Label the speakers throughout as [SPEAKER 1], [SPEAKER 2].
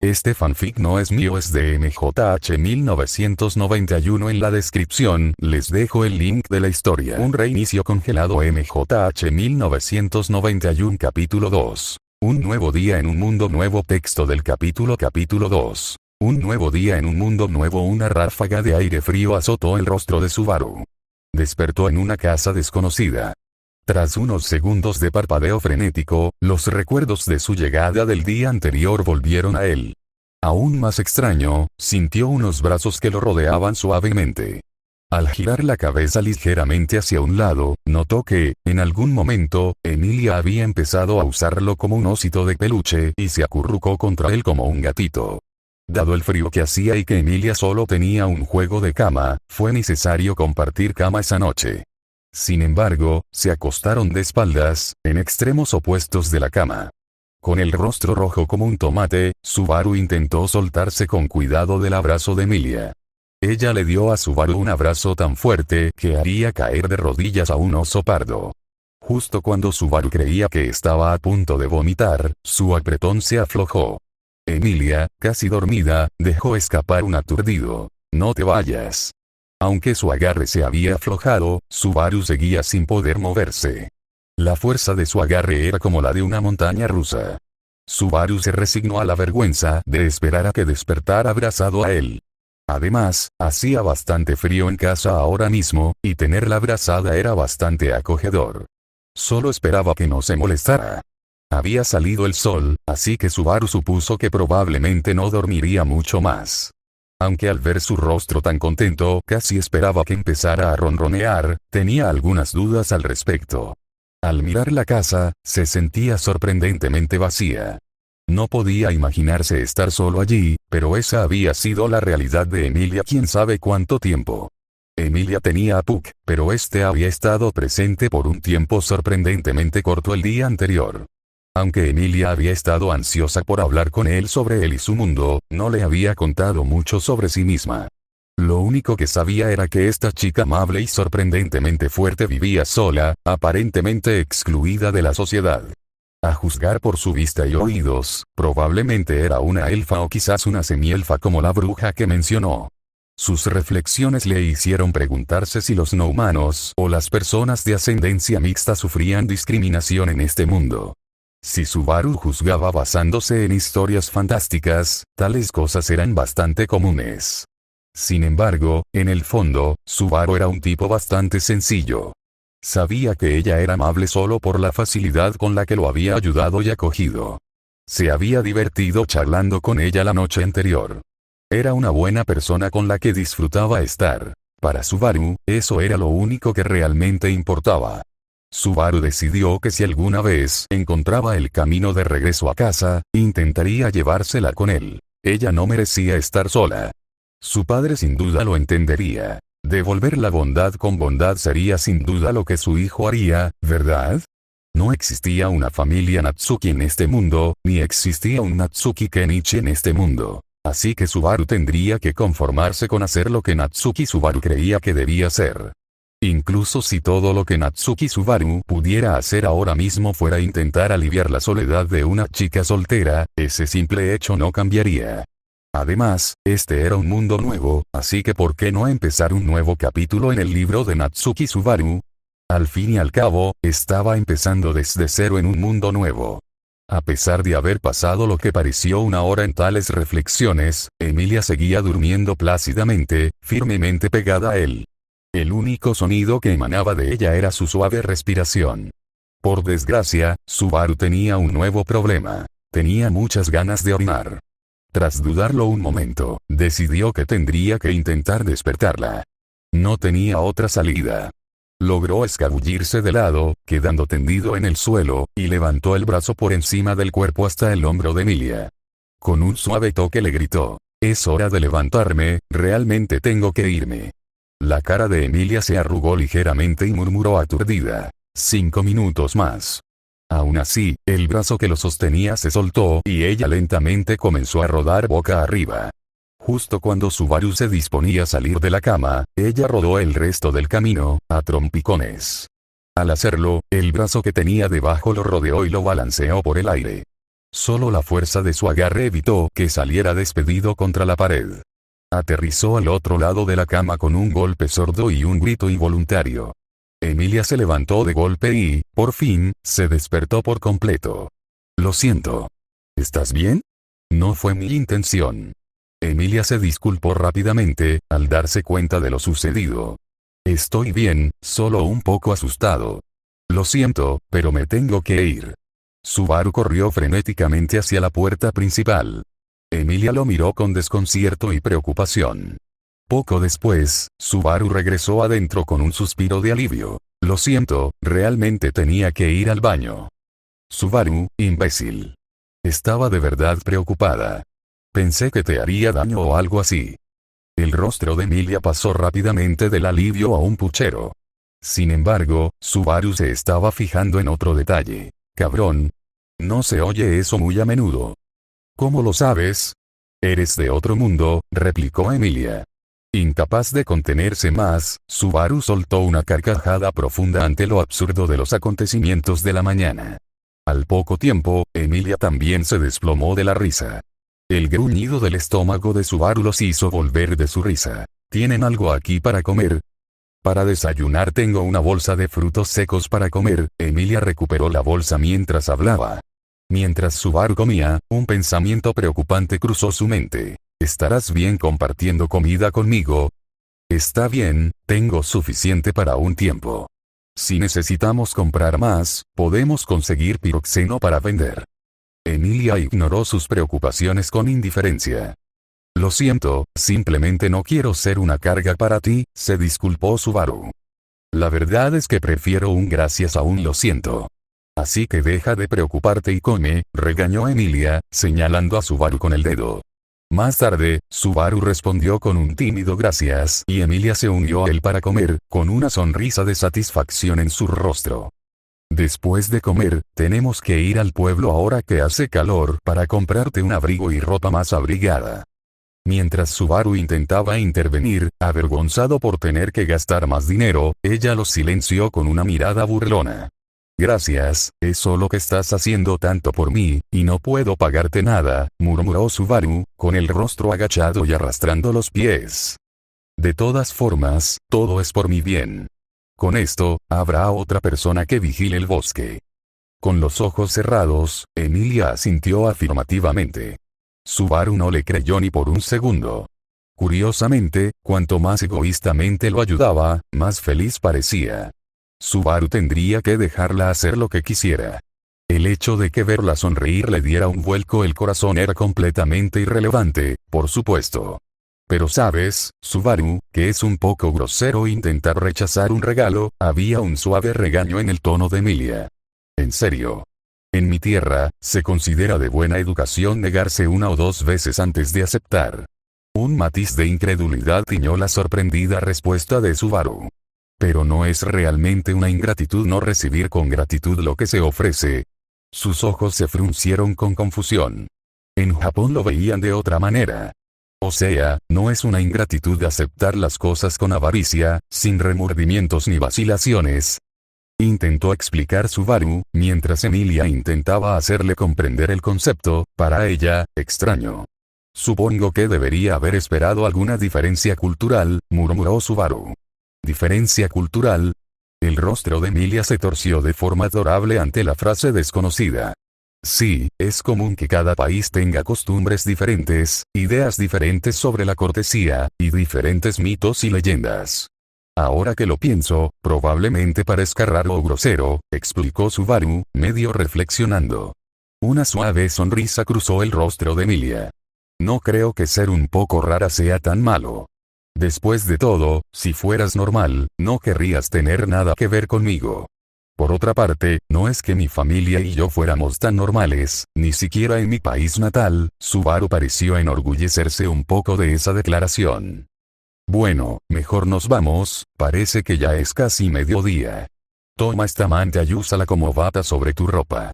[SPEAKER 1] Este fanfic no es mío, es de MJH 1991. En la descripción les dejo el link de la historia. Un reinicio congelado. MJH 1991 capítulo 2. Un nuevo día en un mundo nuevo. Texto del capítulo 2. Un nuevo día en un mundo nuevo. Una ráfaga de aire frío azotó el rostro de Subaru. Despertó en una casa desconocida. Tras unos segundos de parpadeo frenético, los recuerdos de su llegada del día anterior volvieron a él. Aún más extraño, sintió unos brazos que lo rodeaban suavemente. Al girar la cabeza ligeramente hacia un lado, notó que, en algún momento, Emilia había empezado a usarlo como un osito de peluche y se acurrucó contra él como un gatito. Dado el frío que hacía y que Emilia solo tenía un juego de cama, fue necesario compartir cama esa noche. Sin embargo, se acostaron de espaldas, en extremos opuestos de la cama. Con el rostro rojo como un tomate, Subaru intentó soltarse con cuidado del abrazo de Emilia. Ella le dio a Subaru un abrazo tan fuerte que haría caer de rodillas a un oso pardo. Justo cuando Subaru creía que estaba a punto de vomitar, su apretón se aflojó. Emilia, casi dormida, dejó escapar un aturdido: «No te vayas». Aunque su agarre se había aflojado, Subaru seguía sin poder moverse. La fuerza de su agarre era como la de una montaña rusa. Subaru se resignó a la vergüenza de esperar a que despertara abrazado a él. Además, hacía bastante frío en casa ahora mismo, y tenerla abrazada era bastante acogedor. Solo esperaba que no se molestara. Había salido el sol, así que Subaru supuso que probablemente no dormiría mucho más. Aunque al ver su rostro tan contento casi esperaba que empezara a ronronear, tenía algunas dudas al respecto. Al mirar la casa, se sentía sorprendentemente vacía. No podía imaginarse estar solo allí, pero esa había sido la realidad de Emilia quién sabe cuánto tiempo. Emilia tenía a Puck, pero este había estado presente por un tiempo sorprendentemente corto el día anterior. Aunque Emilia había estado ansiosa por hablar con él sobre él y su mundo, no le había contado mucho sobre sí misma. Lo único que sabía era que esta chica amable y sorprendentemente fuerte vivía sola, aparentemente excluida de la sociedad. A juzgar por su vista y oídos, probablemente era una elfa o quizás una semielfa como la bruja que mencionó. Sus reflexiones le hicieron preguntarse si los no humanos o las personas de ascendencia mixta sufrían discriminación en este mundo. Si Subaru juzgaba basándose en historias fantásticas, tales cosas eran bastante comunes. Sin embargo, en el fondo, Subaru era un tipo bastante sencillo. Sabía que ella era amable solo por la facilidad con la que lo había ayudado y acogido. Se había divertido charlando con ella la noche anterior. Era una buena persona con la que disfrutaba estar. Para Subaru, eso era lo único que realmente importaba. Subaru decidió que si alguna vez encontraba el camino de regreso a casa, intentaría llevársela con él. Ella no merecía estar sola. Su padre sin duda lo entendería. Devolver la bondad con bondad sería sin duda lo que su hijo haría, ¿verdad? No existía una familia Natsuki en este mundo, ni existía un Natsuki Kenichi en este mundo. Así que Subaru tendría que conformarse con hacer lo que Natsuki Subaru creía que debía hacer. Incluso si todo lo que Natsuki Subaru pudiera hacer ahora mismo fuera intentar aliviar la soledad de una chica soltera, ese simple hecho no cambiaría. Además, este era un mundo nuevo, así que ¿por qué no empezar un nuevo capítulo en el libro de Natsuki Subaru? Al fin y al cabo, estaba empezando desde cero en un mundo nuevo. A pesar de haber pasado lo que pareció una hora en tales reflexiones, Emilia seguía durmiendo plácidamente, firmemente pegada a él. El único sonido que emanaba de ella era su suave respiración. Por desgracia, Subaru tenía un nuevo problema. Tenía muchas ganas de orinar. Tras dudarlo un momento, decidió que tendría que intentar despertarla. No tenía otra salida. Logró escabullirse de lado, quedando tendido en el suelo, y levantó el brazo por encima del cuerpo hasta el hombro de Emilia. Con un suave toque le gritó: «Es hora de levantarme, realmente tengo que irme». La cara de Emilia se arrugó ligeramente y murmuró aturdida: «5 minutos más». Aún así, el brazo que lo sostenía se soltó y ella lentamente comenzó a rodar boca arriba. Justo cuando Subaru se disponía a salir de la cama, ella rodó el resto del camino, a trompicones. Al hacerlo, el brazo que tenía debajo lo rodeó y lo balanceó por el aire. Solo la fuerza de su agarre evitó que saliera despedido contra la pared. Aterrizó al otro lado de la cama con un golpe sordo y un grito involuntario. Emilia se levantó de golpe y, por fin, se despertó por completo. Lo siento. ¿Estás bien? No fue mi intención. Emilia se disculpó rápidamente, al darse cuenta de lo sucedido. Estoy bien, solo un poco asustado. Lo siento, pero me tengo que ir. Subaru corrió frenéticamente hacia la puerta principal. Emilia lo miró con desconcierto y preocupación. Poco después, Subaru regresó adentro con un suspiro de alivio. Lo siento, realmente tenía que ir al baño. Subaru, imbécil. Estaba de verdad preocupada. Pensé que te haría daño o algo así. El rostro de Emilia pasó rápidamente del alivio a un puchero. Sin embargo, Subaru se estaba fijando en otro detalle. Cabrón. No se oye eso muy a menudo. ¿Cómo lo sabes? Eres de otro mundo, replicó Emilia. Incapaz de contenerse más, Subaru soltó una carcajada profunda ante lo absurdo de los acontecimientos de la mañana. Al poco tiempo, Emilia también se desplomó de la risa. El gruñido del estómago de Subaru los hizo volver de su risa. ¿Tienen algo aquí para comer? Para desayunar tengo una bolsa de frutos secos para comer. Emilia recuperó la bolsa mientras hablaba. Mientras Subaru comía, un pensamiento preocupante cruzó su mente. ¿Estarás bien compartiendo comida conmigo? Está bien, tengo suficiente para un tiempo. Si necesitamos comprar más, podemos conseguir piroxeno para vender. Emilia ignoró sus preocupaciones con indiferencia. Lo siento, simplemente no quiero ser una carga para ti, se disculpó Subaru. La verdad es que prefiero un gracias a un lo siento. Así que deja de preocuparte y come, regañó Emilia, señalando a Subaru con el dedo. Más tarde, Subaru respondió con un tímido gracias y Emilia se unió a él para comer, con una sonrisa de satisfacción en su rostro. Después de comer, tenemos que ir al pueblo ahora que hace calor para comprarte un abrigo y ropa más abrigada. Mientras Subaru intentaba intervenir, avergonzado por tener que gastar más dinero, ella lo silenció con una mirada burlona. Gracias, es solo que estás haciendo tanto por mí, y no puedo pagarte nada, murmuró Subaru, con el rostro agachado y arrastrando los pies. De todas formas, todo es por mi bien. Con esto, habrá otra persona que vigile el bosque. Con los ojos cerrados, Emilia asintió afirmativamente. Subaru no le creyó ni por un segundo. Curiosamente, cuanto más egoístamente lo ayudaba, más feliz parecía. Subaru tendría que dejarla hacer lo que quisiera. El hecho de que verla sonreír le diera un vuelco el corazón era completamente irrelevante, por supuesto. Pero sabes, Subaru, que es un poco grosero intentar rechazar un regalo, había un suave regaño en el tono de Emilia. En serio. En mi tierra, se considera de buena educación negarse una o dos veces antes de aceptar. Un matiz de incredulidad tiñó la sorprendida respuesta de Subaru. Pero no es realmente una ingratitud no recibir con gratitud lo que se ofrece. Sus ojos se fruncieron con confusión. En Japón lo veían de otra manera. O sea, no es una ingratitud aceptar las cosas con avaricia, sin remordimientos ni vacilaciones. Intentó explicar Subaru, mientras Emilia intentaba hacerle comprender el concepto, para ella, extraño. Supongo que debería haber esperado alguna diferencia cultural, murmuró Subaru. ¿Diferencia cultural? El rostro de Emilia se torció de forma adorable ante la frase desconocida. Sí, es común que cada país tenga costumbres diferentes, ideas diferentes sobre la cortesía, y diferentes mitos y leyendas. Ahora que lo pienso, probablemente parezca raro o grosero, explicó Subaru, medio reflexionando. Una suave sonrisa cruzó el rostro de Emilia. No creo que ser un poco rara sea tan malo. Después de todo, si fueras normal, no querrías tener nada que ver conmigo. Por otra parte, no es que mi familia y yo fuéramos tan normales, ni siquiera en mi país natal. Subaru pareció enorgullecerse un poco de esa declaración. Bueno, mejor nos vamos, parece que ya es casi mediodía. Toma esta manta y úsala como bata sobre tu ropa.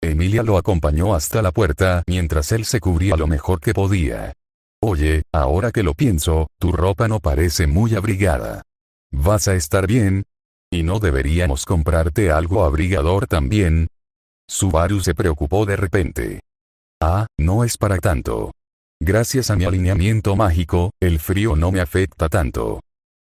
[SPEAKER 1] Emilia lo acompañó hasta la puerta mientras él se cubría lo mejor que podía. Oye, ahora que lo pienso, tu ropa no parece muy abrigada. ¿Vas a estar bien? ¿Y no deberíamos comprarte algo abrigador también? Subaru se preocupó de repente. Ah, no es para tanto. Gracias a mi alineamiento mágico, el frío no me afecta tanto.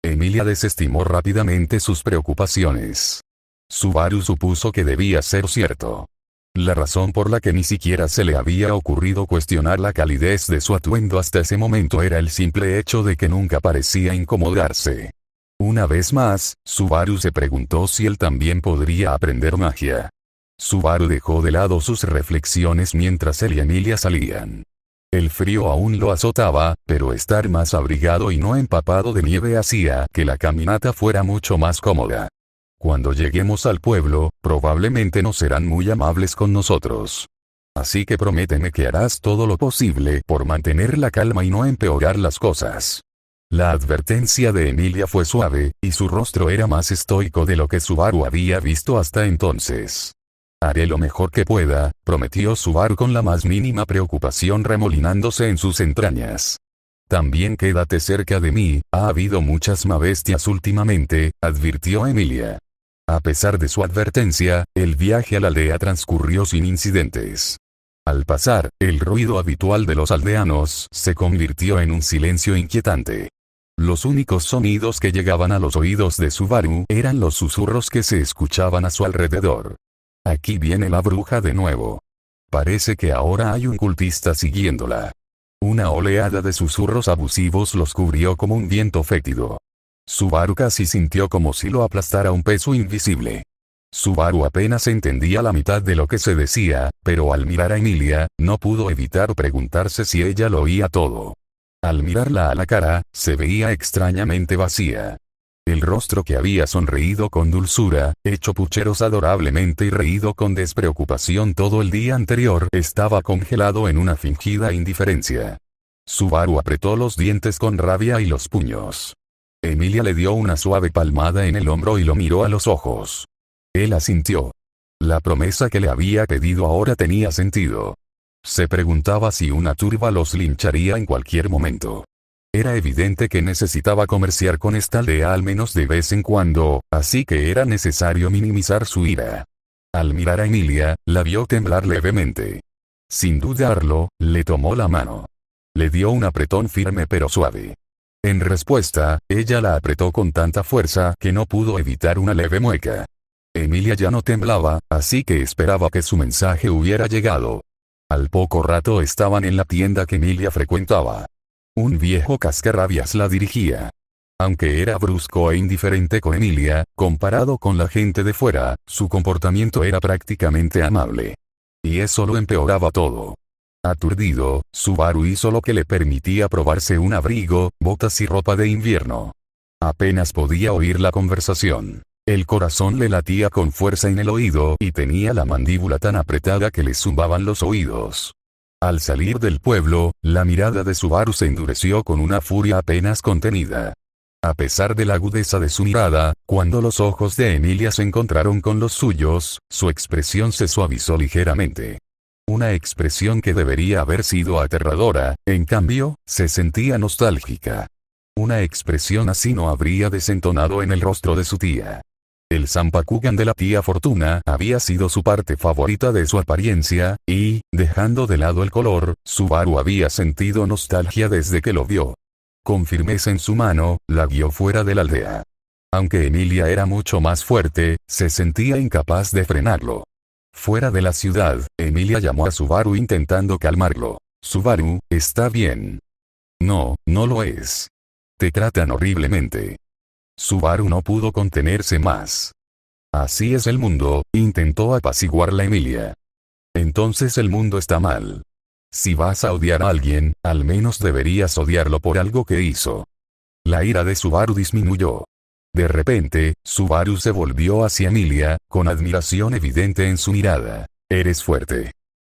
[SPEAKER 1] Emilia desestimó rápidamente sus preocupaciones. Subaru supuso que debía ser cierto. La razón por la que ni siquiera se le había ocurrido cuestionar la calidez de su atuendo hasta ese momento era el simple hecho de que nunca parecía incomodarse. Una vez más, Subaru se preguntó si él también podría aprender magia. Subaru dejó de lado sus reflexiones mientras él y Emilia salían. El frío aún lo azotaba, pero estar más abrigado y no empapado de nieve hacía que la caminata fuera mucho más cómoda. Cuando lleguemos al pueblo, probablemente no serán muy amables con nosotros. Así que prométeme que harás todo lo posible por mantener la calma y no empeorar las cosas. La advertencia de Emilia fue suave, y su rostro era más estoico de lo que Subaru había visto hasta entonces. Haré lo mejor que pueda, prometió Subaru con la más mínima preocupación remolinándose en sus entrañas. También quédate cerca de mí, ha habido muchas bestias últimamente, advirtió Emilia. A pesar de su advertencia, el viaje a la aldea transcurrió sin incidentes. Al pasar, el ruido habitual de los aldeanos se convirtió en un silencio inquietante. Los únicos sonidos que llegaban a los oídos de Subaru eran los susurros que se escuchaban a su alrededor. Aquí viene la bruja de nuevo. Parece que ahora hay un cultista siguiéndola. Una oleada de susurros abusivos los cubrió como un viento fétido. Subaru casi sintió como si lo aplastara un peso invisible. Subaru apenas entendía la mitad de lo que se decía, pero al mirar a Emilia, no pudo evitar preguntarse si ella lo oía todo. Al mirarla a la cara, se veía extrañamente vacía. El rostro que había sonreído con dulzura, hecho pucheros adorablemente y reído con despreocupación todo el día anterior, estaba congelado en una fingida indiferencia. Subaru apretó los dientes con rabia y los puños. Emilia le dio una suave palmada en el hombro y lo miró a los ojos. Él asintió. La promesa que le había pedido ahora tenía sentido. Se preguntaba si una turba los lincharía en cualquier momento. Era evidente que necesitaba comerciar con esta aldea al menos de vez en cuando, así que era necesario minimizar su ira. Al mirar a Emilia, la vio temblar levemente. Sin dudarlo, le tomó la mano. Le dio un apretón firme pero suave. En respuesta, ella la apretó con tanta fuerza que no pudo evitar una leve mueca. Emilia ya no temblaba, así que esperaba que su mensaje hubiera llegado. Al poco rato estaban en la tienda que Emilia frecuentaba. Un viejo cascarrabias la dirigía. Aunque era brusco e indiferente con Emilia, comparado con la gente de fuera, su comportamiento era prácticamente amable. Y eso lo empeoraba todo. Aturdido, Subaru hizo lo que le permitía probarse un abrigo, botas y ropa de invierno. Apenas podía oír la conversación. El corazón le latía con fuerza en el oído y tenía la mandíbula tan apretada que le zumbaban los oídos. Al salir del pueblo, la mirada de Subaru se endureció con una furia apenas contenida. A pesar de la agudeza de su mirada, cuando los ojos de Emilia se encontraron con los suyos, su expresión se suavizó ligeramente. Una expresión que debería haber sido aterradora, en cambio, se sentía nostálgica. Una expresión así no habría desentonado en el rostro de su tía. El Zanpakugan de la tía Fortuna había sido su parte favorita de su apariencia, y, dejando de lado el color, Subaru había sentido nostalgia desde que lo vio. Con firmeza en su mano, la guió fuera de la aldea. Aunque Emilia era mucho más fuerte, se sentía incapaz de frenarlo. Fuera de la ciudad, Emilia llamó a Subaru intentando calmarlo. Subaru, está bien. No, no lo es. Te tratan horriblemente. Subaru no pudo contenerse más. Así es el mundo, intentó apaciguarla Emilia. Entonces el mundo está mal. Si vas a odiar a alguien, al menos deberías odiarlo por algo que hizo. La ira de Subaru disminuyó. De repente, Subaru se volvió hacia Emilia, con admiración evidente en su mirada. Eres fuerte.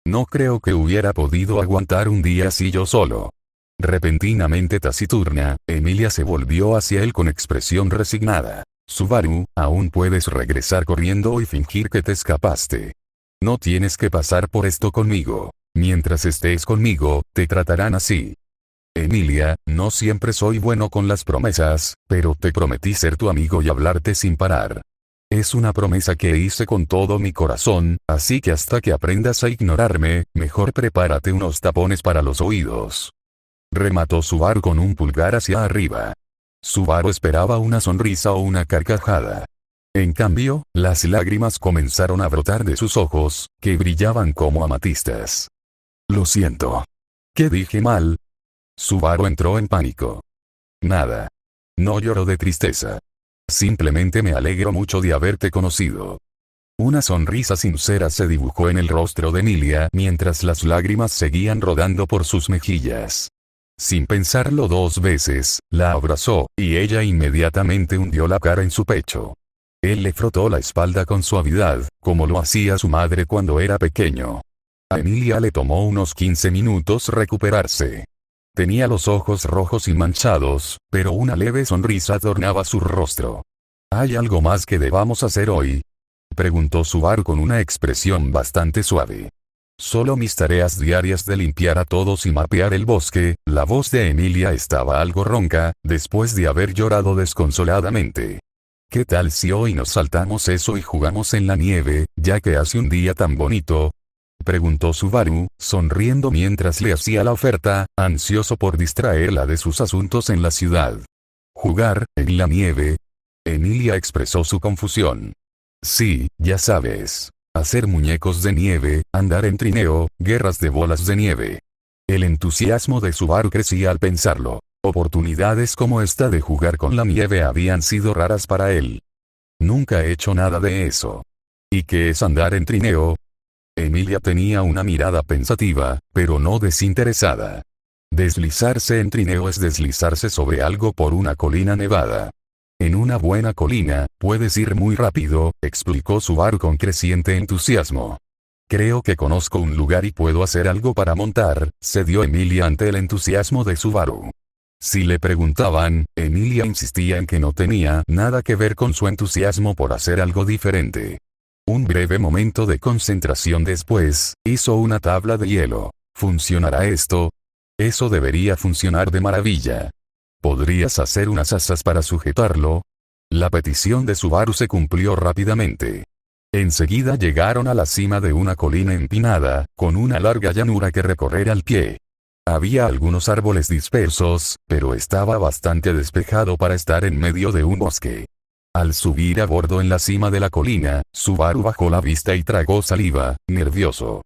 [SPEAKER 1] No creo que hubiera podido aguantar un día así yo solo. Repentinamente taciturna, Emilia se volvió hacia él con expresión resignada. Subaru, aún puedes regresar corriendo y fingir que te escapaste. No tienes que pasar por esto conmigo. Mientras estés conmigo, te tratarán así. Emilia, no siempre soy bueno con las promesas, pero te prometí ser tu amigo y hablarte sin parar. Es una promesa que hice con todo mi corazón, así que hasta que aprendas a ignorarme, mejor prepárate unos tapones para los oídos. Remató Subaru con un pulgar hacia arriba. Subaru esperaba una sonrisa o una carcajada. En cambio, las lágrimas comenzaron a brotar de sus ojos, que brillaban como amatistas. Lo siento. ¿Qué dije mal? Subaru entró en pánico. Nada. No lloro de tristeza. Simplemente me alegro mucho de haberte conocido. Una sonrisa sincera se dibujó en el rostro de Emilia mientras las lágrimas seguían rodando por sus mejillas. Sin pensarlo dos veces, la abrazó, y ella inmediatamente hundió la cara en su pecho. Él le frotó la espalda con suavidad, como lo hacía su madre cuando era pequeño. A Emilia le tomó unos 15 minutos recuperarse. Tenía los ojos rojos y manchados, pero una leve sonrisa adornaba su rostro. ¿Hay algo más que debamos hacer hoy?, preguntó Subaru con una expresión bastante suave. Solo mis tareas diarias de limpiar a todos y mapear el bosque. La voz de Emilia estaba algo ronca, después de haber llorado desconsoladamente. ¿Qué tal si hoy nos saltamos eso y jugamos en la nieve, ya que hace un día tan bonito?, preguntó Subaru, sonriendo mientras le hacía la oferta, ansioso por distraerla de sus asuntos en la ciudad. ¿Jugar en la nieve? Emilia expresó su confusión. Sí, ya sabes. Hacer muñecos de nieve, andar en trineo, guerras de bolas de nieve. El entusiasmo de Subaru crecía al pensarlo. Oportunidades como esta de jugar con la nieve habían sido raras para él. Nunca he hecho nada de eso. ¿Y qué es andar en trineo? Emilia tenía una mirada pensativa, pero no desinteresada. Deslizarse en trineo es deslizarse sobre algo por una colina nevada. En una buena colina, puedes ir muy rápido, explicó Subaru con creciente entusiasmo. Creo que conozco un lugar y puedo hacer algo para montar, cedió Emilia ante el entusiasmo de Subaru. Si le preguntaban, Emilia insistía en que no tenía nada que ver con su entusiasmo por hacer algo diferente. Un breve momento de concentración después, hizo una tabla de hielo. ¿Funcionará esto? Eso debería funcionar de maravilla. ¿Podrías hacer unas asas para sujetarlo? La petición de Subaru se cumplió rápidamente. Enseguida llegaron a la cima de una colina empinada, con una larga llanura que recorrer al pie. Había algunos árboles dispersos, pero estaba bastante despejado para estar en medio de un bosque. Al subir a bordo en la cima de la colina, Subaru bajó la vista y tragó saliva, nervioso.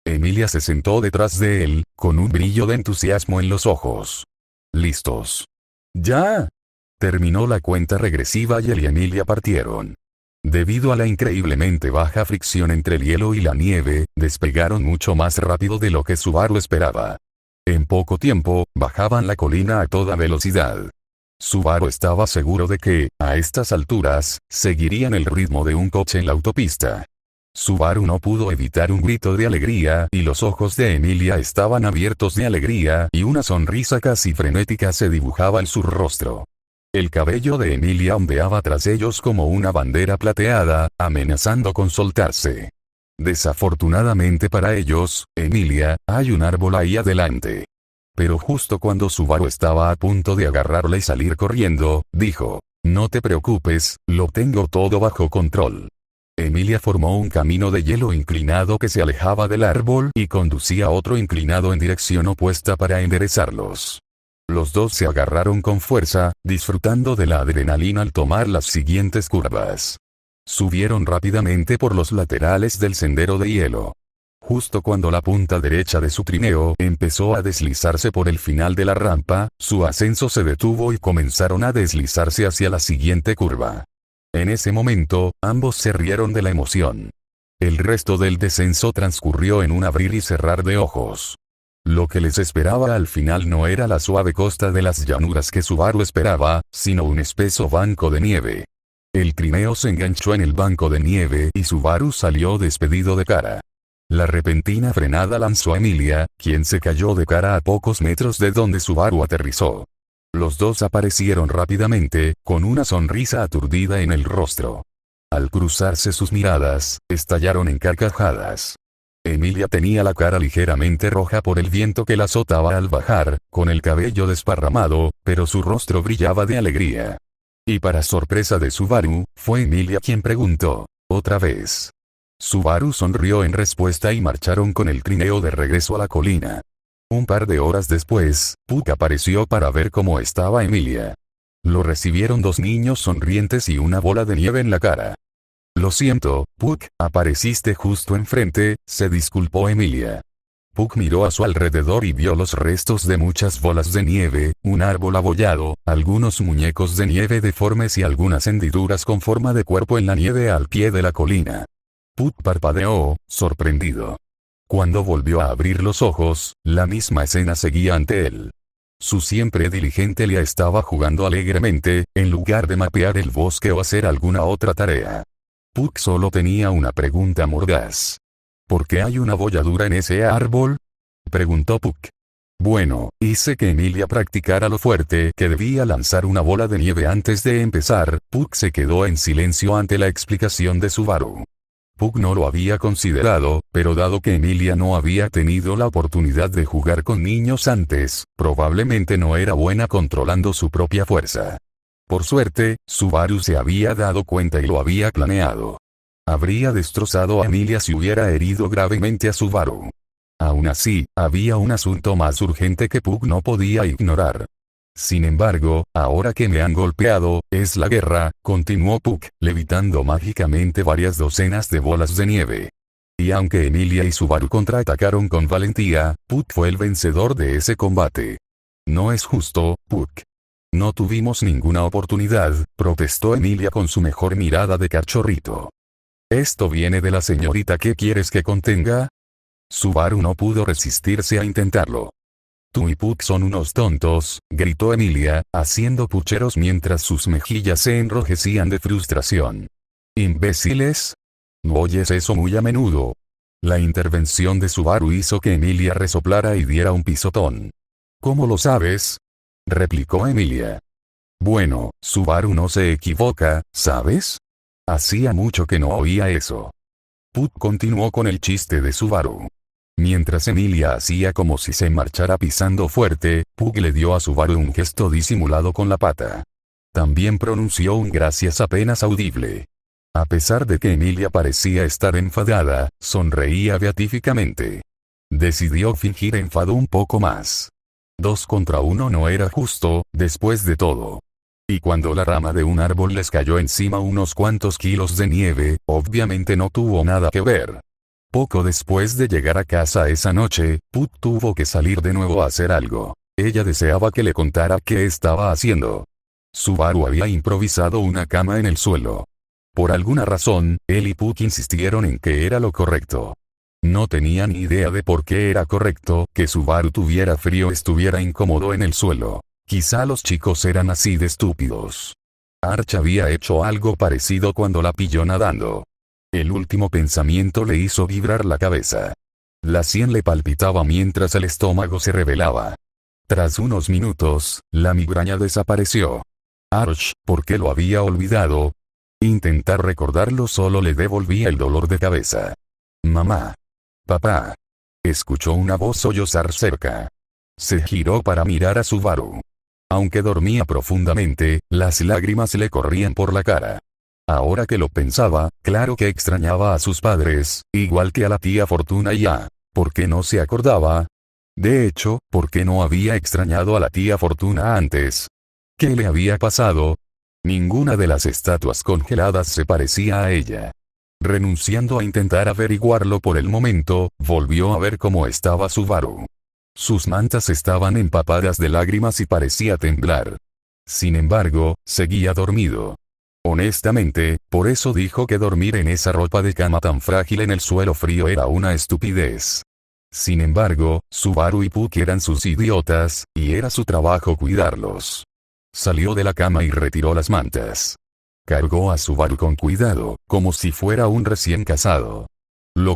[SPEAKER 1] Emilia se sentó detrás de él, con un brillo de entusiasmo en los ojos. ¿Listos? ¡Ya! Terminó la cuenta regresiva y él y Emilia partieron. Debido a la increíblemente baja fricción entre el hielo y la nieve, despegaron mucho más rápido de lo que Subaru esperaba. En poco tiempo, bajaban la colina a toda velocidad. Subaru estaba seguro de que, a estas alturas, seguirían el ritmo de un coche en la autopista. Subaru no pudo evitar un grito de alegría y los ojos de Emilia estaban abiertos de alegría y una sonrisa casi frenética se dibujaba en su rostro. El cabello de Emilia ondeaba tras ellos como una bandera plateada, amenazando con soltarse. Desafortunadamente para ellos, Emilia, hay un árbol ahí adelante. Pero justo cuando Subaru estaba a punto de agarrarla y salir corriendo, dijo, no te preocupes, lo tengo todo bajo control. Emilia formó un camino de hielo inclinado que se alejaba del árbol y conducía otro inclinado en dirección opuesta para enderezarlos. Los dos se agarraron con fuerza, disfrutando de la adrenalina al tomar las siguientes curvas. Subieron rápidamente por los laterales del sendero de hielo. Justo cuando la punta derecha de su trineo empezó a deslizarse por el final de la rampa, su ascenso se detuvo y comenzaron a deslizarse hacia la siguiente curva. En ese momento, ambos se rieron de la emoción. El resto del descenso transcurrió en un abrir y cerrar de ojos. Lo que les esperaba al final no era la suave costa de las llanuras que Subaru esperaba, sino un espeso banco de nieve. El trineo se enganchó en el banco de nieve y Subaru salió despedido de cara. La repentina frenada lanzó a Emilia, quien se cayó de cara a pocos metros de donde Subaru aterrizó. Los dos aparecieron rápidamente, con una sonrisa aturdida en el rostro. Al cruzarse sus miradas, estallaron en carcajadas. Emilia tenía la cara ligeramente roja por el viento que la azotaba al bajar, con el cabello desparramado, pero su rostro brillaba de alegría. Y para sorpresa de Subaru, fue Emilia quien preguntó, ¿otra vez? Subaru sonrió en respuesta y marcharon con el trineo de regreso a la colina. Un par de horas después, Puck apareció para ver cómo estaba Emilia. Lo recibieron dos niños sonrientes y una bola de nieve en la cara. Lo siento, Puck, apareciste justo enfrente, se disculpó Emilia. Puck miró a su alrededor y vio los restos de muchas bolas de nieve, un árbol abollado, algunos muñecos de nieve deformes y algunas hendiduras con forma de cuerpo en la nieve al pie de la colina. Puck parpadeó, sorprendido. Cuando volvió a abrir los ojos, la misma escena seguía ante él. Su siempre diligente Lia estaba jugando alegremente, en lugar de mapear el bosque o hacer alguna otra tarea. Puck solo tenía una pregunta mordaz. ¿Por qué hay una bolladura en ese árbol? Preguntó Puck. Bueno, hice que Emilia practicara lo fuerte que debía lanzar una bola de nieve antes de empezar. Puck se quedó en silencio ante la explicación de Subaru. Puck no lo había considerado, pero dado que Emilia no había tenido la oportunidad de jugar con niños antes, probablemente no era buena controlando su propia fuerza. Por suerte, Subaru se había dado cuenta y lo había planeado. Habría destrozado a Emilia si hubiera herido gravemente a Subaru. Aún así, había un asunto más urgente que Puck no podía ignorar. Sin embargo, ahora que me han golpeado, es la guerra, continuó Puck, levitando mágicamente varias docenas de bolas de nieve. Y aunque Emilia y Subaru contraatacaron con valentía, Puck fue el vencedor de ese combate. No es justo, Puck. No tuvimos ninguna oportunidad, protestó Emilia con su mejor mirada de cachorrito. ¿Esto viene de la señorita que quieres que contenga? Subaru no pudo resistirse a intentarlo. Tú y Puck son unos tontos, gritó Emilia, haciendo pucheros mientras sus mejillas se enrojecían de frustración. ¿Imbéciles? ¿No oyes eso muy a menudo? La intervención de Subaru hizo que Emilia resoplara y diera un pisotón. ¿Cómo lo sabes? Replicó Emilia. Bueno, Subaru no se equivoca, ¿sabes? Hacía mucho que no oía eso. Puck continuó con el chiste de Subaru. Mientras Emilia hacía como si se marchara pisando fuerte, Puck le dio a Subaru un gesto disimulado con la pata. También pronunció un gracias apenas audible. A pesar de que Emilia parecía estar enfadada, sonreía beatíficamente. Decidió fingir enfado un poco más. 2 contra 1 no era justo, después de todo. Y cuando la rama de un árbol les cayó encima unos cuantos kilos de nieve, obviamente no tuvo nada que ver. Poco después de llegar a casa esa noche, Puck tuvo que salir de nuevo a hacer algo. Ella deseaba que le contara qué estaba haciendo. Subaru había improvisado una cama en el suelo. Por alguna razón, él y Puck insistieron en que era lo correcto. No tenían idea de por qué era correcto que Subaru tuviera frío o estuviera incómodo en el suelo. Quizá los chicos eran así de estúpidos. Arch había hecho algo parecido cuando la pilló nadando. El último pensamiento le hizo vibrar la cabeza. La sien le palpitaba mientras el estómago se rebelaba. Tras unos minutos, la migraña desapareció. Arch, ¿por qué lo había olvidado? Intentar recordarlo solo le devolvía el dolor de cabeza. Mamá. Papá. Escuchó una voz sollozar cerca. Se giró para mirar a Subaru. Aunque dormía profundamente, las lágrimas le corrían por la cara. Ahora que lo pensaba, claro que extrañaba a sus padres, igual que a la tía Fortuna y a... ¿Por qué no se acordaba? De hecho, ¿por qué no había extrañado a la tía Fortuna antes? ¿Qué le había pasado? Ninguna de las estatuas congeladas se parecía a ella. Renunciando a intentar averiguarlo por el momento, volvió a ver cómo estaba Subaru. Sus mantas estaban empapadas de lágrimas y parecía temblar. Sin embargo, seguía dormido. Honestamente, por eso dijo que dormir en esa ropa de cama tan frágil en el suelo frío era una estupidez. Sin embargo, Subaru y Puck eran sus idiotas, y era su trabajo cuidarlos. Salió de la cama y retiró las mantas. Cargó a Subaru con cuidado, como si fuera un recién casado. Lo